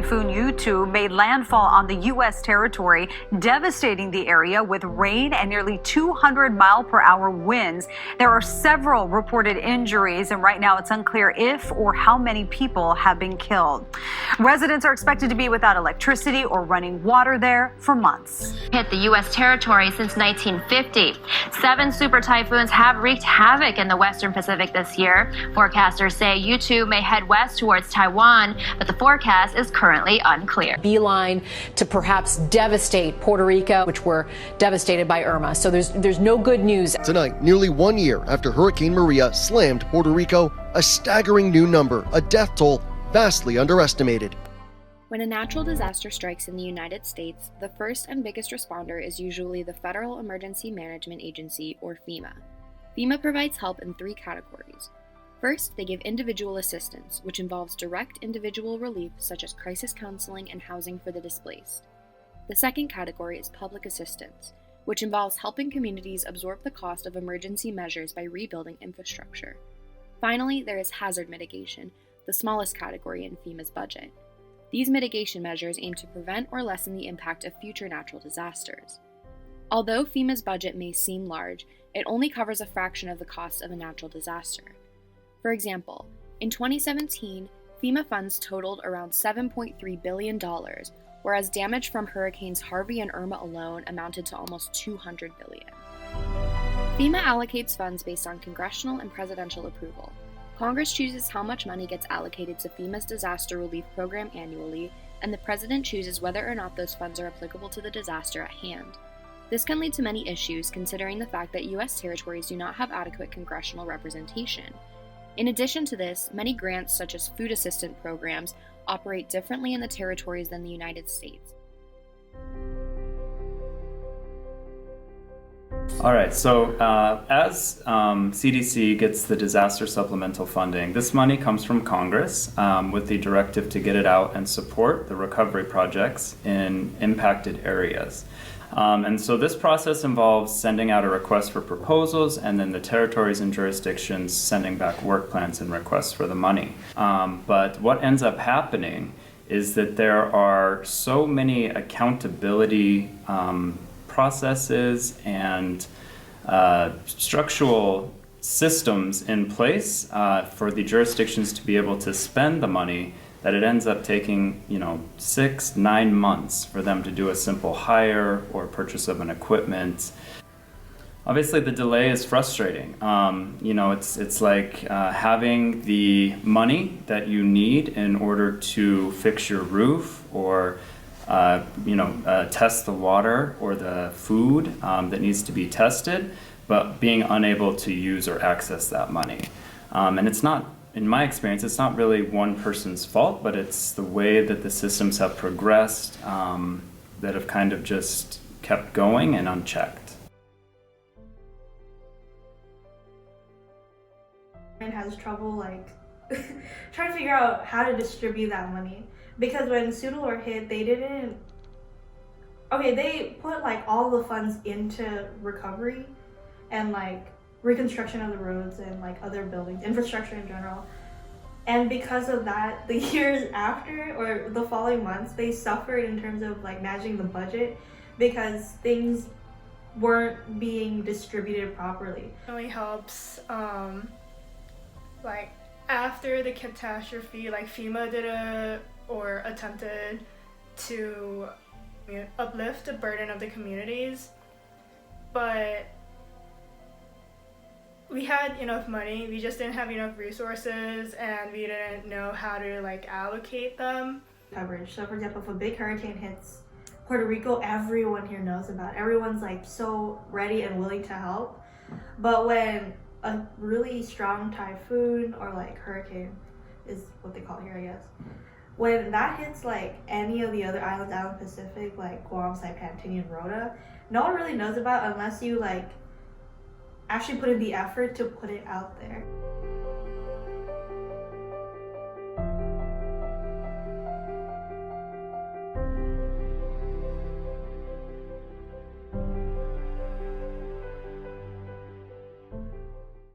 Typhoon U2 made landfall on the U.S. territory, devastating the area with rain and nearly 200-mile-per-hour winds. There are several reported injuries, and right now it's unclear if or how many people have been killed. Residents are expected to be without electricity or running water there for months. Hit the U.S. territory since 1950. 7 super typhoons have wreaked havoc in the western Pacific this year. Forecasters say U2 may head west towards Taiwan, but the forecast is currently unclear. Beeline to perhaps devastate Puerto Rico, which were devastated by Irma. So there's no good news. Tonight, nearly 1 year after Hurricane Maria slammed Puerto Rico, a staggering new number, a death toll vastly underestimated. When a natural disaster strikes in the United States, the first and biggest responder is usually the Federal Emergency Management Agency, or FEMA. FEMA provides help in 3 categories. First, they give individual assistance, which involves direct individual relief such as crisis counseling and housing for the displaced. The second category is public assistance, which involves helping communities absorb the cost of emergency measures by rebuilding infrastructure. Finally, there is hazard mitigation, the smallest category in FEMA's budget. These mitigation measures aim to prevent or lessen the impact of future natural disasters. Although FEMA's budget may seem large, it only covers a fraction of the cost of a natural disaster. For example, in 2017, FEMA funds totaled around $7.3 billion, whereas damage from Hurricanes Harvey and Irma alone amounted to almost $200 billion. FEMA allocates funds based on congressional and presidential approval. Congress chooses how much money gets allocated to FEMA's disaster relief program annually, and the president chooses whether or not those funds are applicable to the disaster at hand. This can lead to many issues considering the fact that U.S. territories do not have adequate congressional representation. In addition to this, many grants such as food assistance programs operate differently in the territories than the United States. All right, so as CDC gets the disaster supplemental funding, this money comes from Congress with the directive to get it out and support the recovery projects in impacted areas. And so this process involves sending out a request for proposals and then the territories and jurisdictions sending back work plans and requests for the money. But what ends up happening is that there are so many accountability processes and structural systems in place for the jurisdictions to be able to spend the money that it ends up taking 6-9 months for them to do a simple hire or purchase of an equipment. Obviously the delay is frustrating. It's like having the money that you need in order to fix your roof or test the water or the food that needs to be tested, but being unable to use or access that money. And it's not, in my experience, it's not really one person's fault, but it's the way that the systems have progressed that have kind of just kept going and unchecked. And has trouble trying to figure out how to distribute that money. Because when Sudalor hit, they put all the funds into recovery and reconstruction of the roads and other buildings, infrastructure in general. And because of that, the years after or the following months, they suffered in terms of managing the budget because things weren't being distributed properly. It really helps after the catastrophe, FEMA did attempted to uplift the burden of the communities, but we had enough money, we just didn't have enough resources, and we didn't know how to allocate them. Coverage. So for example, if a big hurricane hits Puerto Rico, everyone here knows about it. Everyone's so ready and willing to help. But when a really strong typhoon or hurricane is what they call it here, I guess, when that hits any of the other islands out in the Pacific, Guam, Saipan, Tinian, and Rota, no one really knows about unless you actually put in the effort to put it out there.